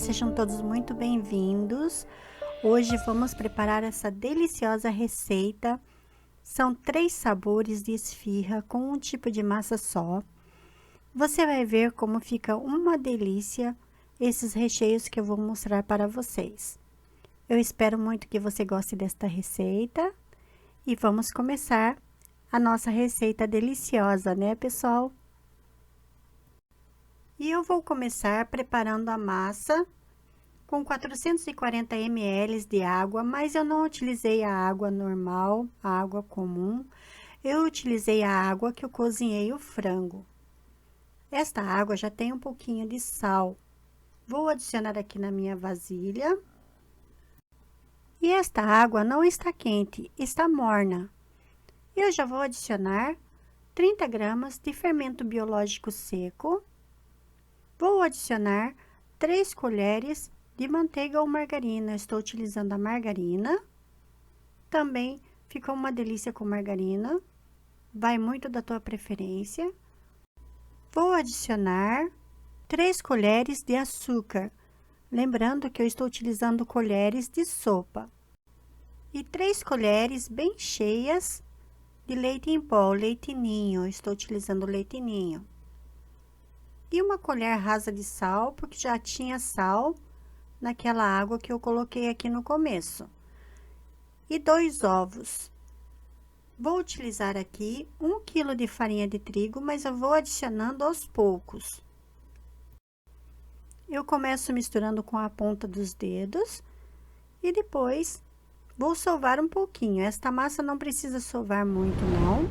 sejam todos muito bem-vindos. Hoje vamos preparar essa deliciosa receita. São 3 sabores de esfirra com um tipo de massa só. Você vai ver como fica uma delícia esses recheios que eu vou mostrar para vocês. Eu espero muito que você goste desta receita e vamos começar a nossa receita deliciosa, né, pessoal? E eu vou começar preparando a massa com 440 ml de água, mas eu não utilizei a água normal, a água comum. Eu utilizei a água que eu cozinhei o frango. Esta água já tem um pouquinho de sal. Vou adicionar aqui na minha vasilha. E esta água não está quente, está morna. Eu já vou adicionar 30 gramas de fermento biológico seco. Vou adicionar 3 colheres de manteiga ou margarina. Estou utilizando a margarina. Também fica uma delícia com margarina. Vai muito da tua preferência. Vou adicionar 3 colheres de açúcar. Lembrando que eu estou utilizando colheres de sopa. E 3 colheres bem cheias de leite em pó, leite ninho. Estou utilizando leite ninho. E uma colher rasa de sal, porque já tinha sal naquela água que eu coloquei aqui no começo. E 2 ovos. Vou utilizar aqui 1 quilo de farinha de trigo, mas eu vou adicionando aos poucos. Eu começo misturando com a ponta dos dedos e depois vou sovar um pouquinho. Esta massa não precisa sovar muito, não.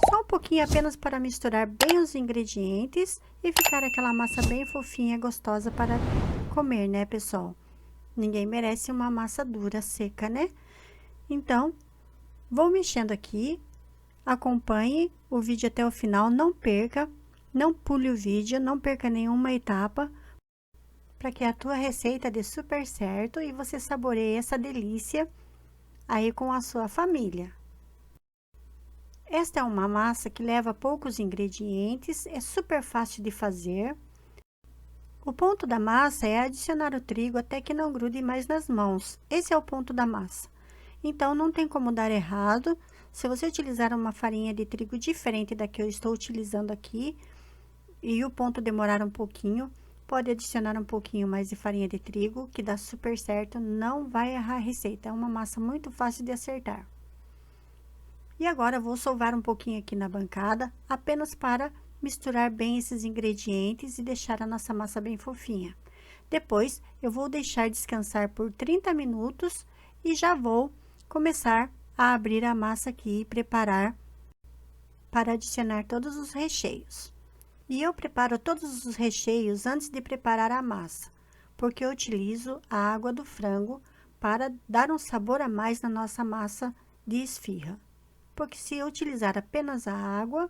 Só um pouquinho apenas para misturar bem os ingredientes e ficar aquela massa bem fofinha, gostosa para comer, né, pessoal? Ninguém merece uma massa dura, seca, né? Então, vou mexendo aqui. Acompanhe o vídeo até o final, não perca, não pule o vídeo, não perca nenhuma etapa, para que a tua receita dê super certo e você saboreie essa delícia aí com a sua família. Esta é uma massa que leva poucos ingredientes, é super fácil de fazer. O ponto da massa é adicionar o trigo até que não grude mais nas mãos. Esse é o ponto da massa. Então, não tem como dar errado. Se você utilizar uma farinha de trigo diferente da que eu estou utilizando aqui, e o ponto demorar um pouquinho, pode adicionar um pouquinho mais de farinha de trigo, que dá super certo, não vai errar a receita. É uma massa muito fácil de acertar. E agora, vou sovar um pouquinho aqui na bancada, apenas para misturar bem esses ingredientes e deixar a nossa massa bem fofinha. Depois, eu vou deixar descansar por 30 minutos e já vou começar a abrir a massa aqui e preparar para adicionar todos os recheios. E eu preparo todos os recheios antes de preparar a massa, porque eu utilizo a água do frango para dar um sabor a mais na nossa massa de esfirra. Porque se eu utilizar apenas a água,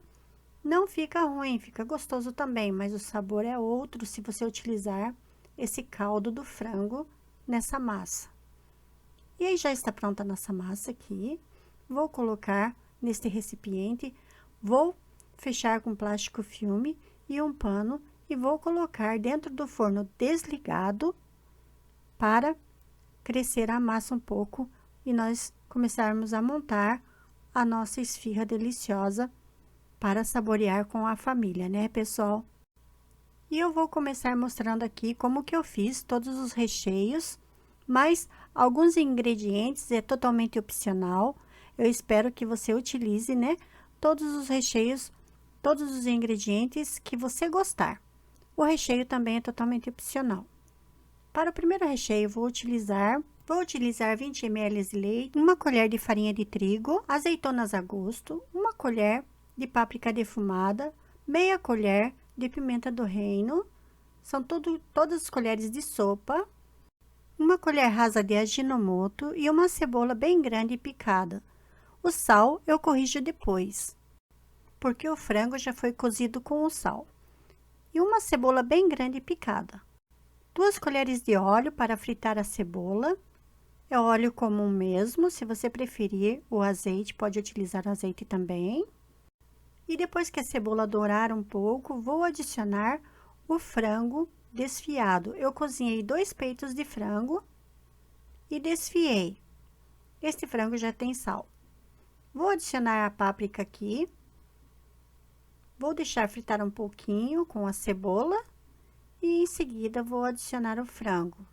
não fica ruim, fica gostoso também, mas o sabor é outro se você utilizar esse caldo do frango nessa massa. E aí, já está pronta a nossa massa aqui. Vou colocar neste recipiente, vou fechar com plástico filme e um pano e vou colocar dentro do forno desligado para crescer a massa um pouco e nós começarmos a montar a nossa esfirra deliciosa para saborear com a família, né, pessoal? E eu vou começar mostrando aqui como que eu fiz todos os recheios, mas alguns ingredientes é totalmente opcional. Eu espero que você utilize, né, todos os recheios, todos os ingredientes que você gostar. O recheio também é totalmente opcional. Para o primeiro recheio, vou utilizar 20 ml de leite, 1 colher de farinha de trigo, azeitonas a gosto, 1 colher de páprica defumada, meia colher de pimenta do reino, são todas as colheres de sopa, 1 colher rasa de aginomoto e uma cebola bem grande picada. O sal eu corrijo depois, porque o frango já foi cozido com o sal. E uma cebola bem grande picada. 2 colheres de óleo para fritar a cebola. É óleo comum mesmo, se você preferir o azeite, pode utilizar o azeite também. E depois que a cebola dourar um pouco, vou adicionar o frango desfiado. Eu cozinhei 2 peitos de frango e desfiei. Este frango já tem sal. Vou adicionar a páprica aqui. Vou deixar fritar um pouquinho com a cebola e em seguida vou adicionar o frango.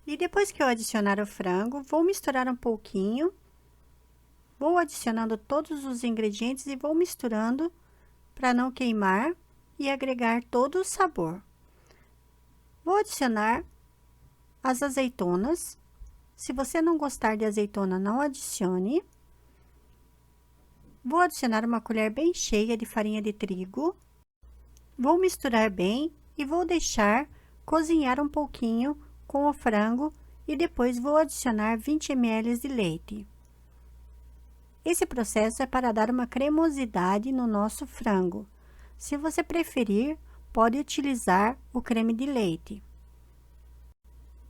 E depois que eu adicionar o frango, vou misturar um pouquinho. Vou adicionando todos os ingredientes e vou misturando para não queimar e agregar todo o sabor. Vou adicionar as azeitonas. Se você não gostar de azeitona, não adicione. Vou adicionar uma colher bem cheia de farinha de trigo. Vou misturar bem e vou deixar cozinhar um pouquinho com o frango e depois vou adicionar 20 ml de leite. Esse processo é para dar uma cremosidade no nosso frango. Se você preferir, pode utilizar o creme de leite.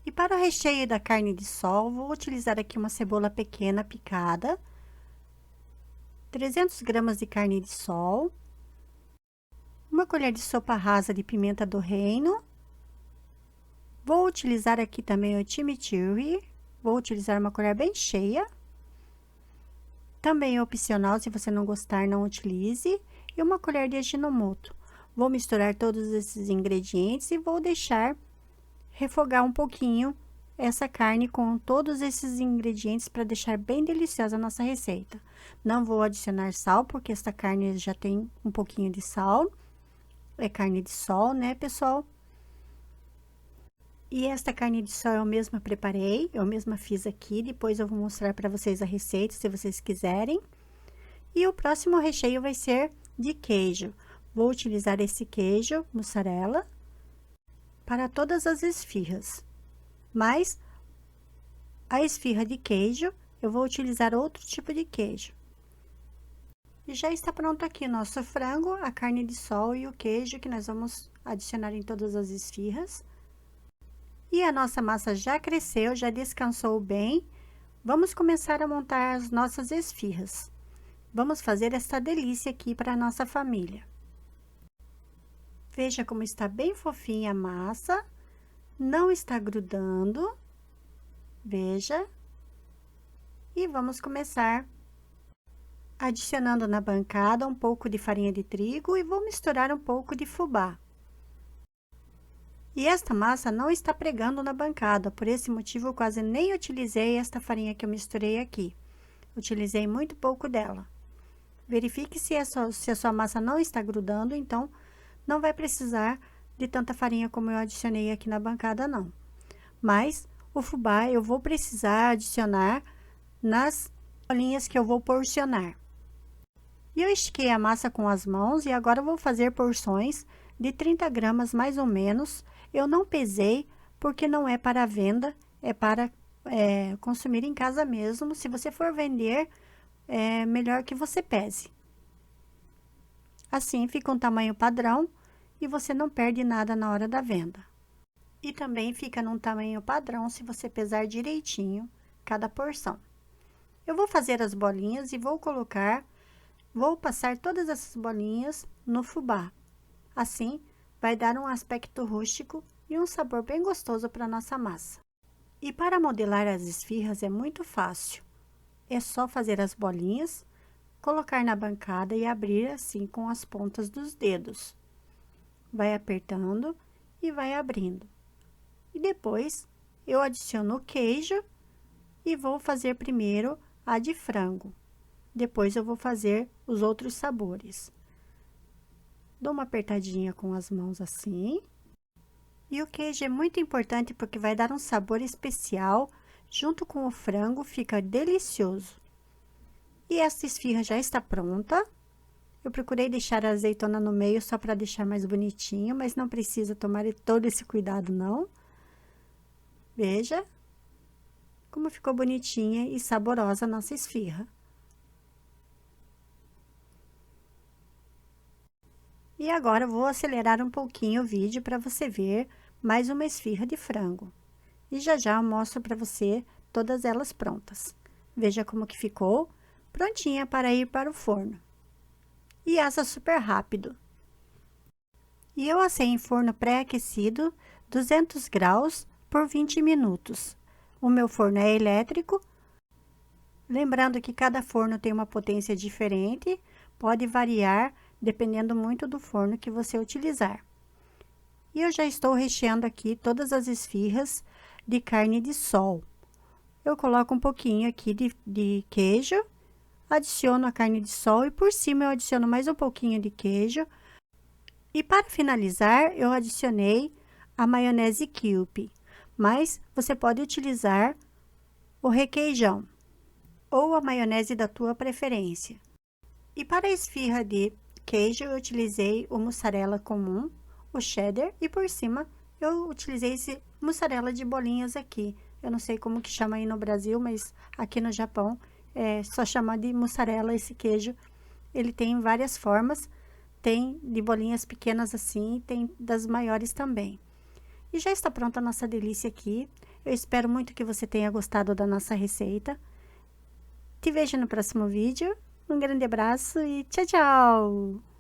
E para o recheio da carne de sol, vou utilizar aqui uma cebola pequena picada, 300 gramas de carne de sol, uma colher de sopa rasa de pimenta do reino. Vou utilizar aqui também o chimichurri, vou utilizar uma colher bem cheia. Também é opcional, se você não gostar, não utilize. E uma colher de Ajinomoto. Vou misturar todos esses ingredientes e vou deixar refogar um pouquinho essa carne com todos esses ingredientes para deixar bem deliciosa a nossa receita. Não vou adicionar sal, porque esta carne já tem um pouquinho de sal. É carne de sol, né, pessoal? E esta carne de sol eu mesma preparei, eu mesma fiz aqui, depois eu vou mostrar para vocês a receita, se vocês quiserem. E o próximo recheio vai ser de queijo. Vou utilizar esse queijo, mussarela, para todas as esfirras. Mas, a esfirra de queijo, eu vou utilizar outro tipo de queijo. E já está pronto aqui nosso frango, a carne de sol e o queijo que nós vamos adicionar em todas as esfirras. E a nossa massa já cresceu, já descansou bem. Vamos começar a montar as nossas esfirras. Vamos fazer essa delícia aqui para a nossa família. Veja como está bem fofinha a massa. Não está grudando. Veja. E vamos começar adicionando na bancada um pouco de farinha de trigo e vou misturar um pouco de fubá. E esta massa não está pregando na bancada, por esse motivo eu quase nem utilizei esta farinha que eu misturei aqui. Utilizei muito pouco dela. Verifique se a sua massa não está grudando, então não vai precisar de tanta farinha como eu adicionei aqui na bancada, não. Mas o fubá eu vou precisar adicionar nas bolinhas que eu vou porcionar. E eu estiquei a massa com as mãos e agora eu vou fazer porções de 30 gramas mais ou menos. Eu não pesei porque não é para venda, é para consumir em casa mesmo. Se você for vender, é melhor que você pese. Assim fica um tamanho padrão e você não perde nada na hora da venda. E também fica num tamanho padrão se você pesar direitinho cada porção. Eu vou fazer as bolinhas e vou passar todas essas bolinhas no fubá. Assim, vai dar um aspecto rústico e um sabor bem gostoso para nossa massa. E para modelar as esfirras é muito fácil. É só fazer as bolinhas, colocar na bancada e abrir assim com as pontas dos dedos. Vai apertando e vai abrindo. E depois, eu adiciono o queijo e vou fazer primeiro a de frango. Depois, eu vou fazer os outros sabores. Dou uma apertadinha com as mãos assim. E o queijo é muito importante porque vai dar um sabor especial. Junto com o frango, fica delicioso. E essa esfirra já está pronta. Eu procurei deixar a azeitona no meio só para deixar mais bonitinho, mas não precisa tomar todo esse cuidado, não. Veja como ficou bonitinha e saborosa a nossa esfirra. E agora, eu vou acelerar um pouquinho o vídeo para você ver mais uma esfirra de frango. E já já eu mostro para você todas elas prontas. Veja como que ficou, prontinha para ir para o forno. E assa super rápido. E eu assei em forno pré-aquecido, 200 graus, por 20 minutos. O meu forno é elétrico. Lembrando que cada forno tem uma potência diferente, pode variar dependendo muito do forno que você utilizar. E eu já estou recheando aqui todas as esfirras de carne de sol. Eu coloco um pouquinho aqui de queijo, adiciono a carne de sol e por cima eu adiciono mais um pouquinho de queijo. E para finalizar, eu adicionei a maionese Kewpie, mas você pode utilizar o requeijão ou a maionese da tua preferência. E para a esfirra de queijo, eu utilizei o mussarela comum, o cheddar, e por cima eu utilizei esse mussarela de bolinhas aqui. Eu não sei como que chama aí no Brasil, mas aqui no Japão é só chama de mussarela esse queijo. Ele tem várias formas, tem de bolinhas pequenas assim, tem das maiores também. E já está pronta a nossa delícia aqui. Eu espero muito que você tenha gostado da nossa receita. Te vejo no próximo vídeo. Um grande abraço e tchau, tchau!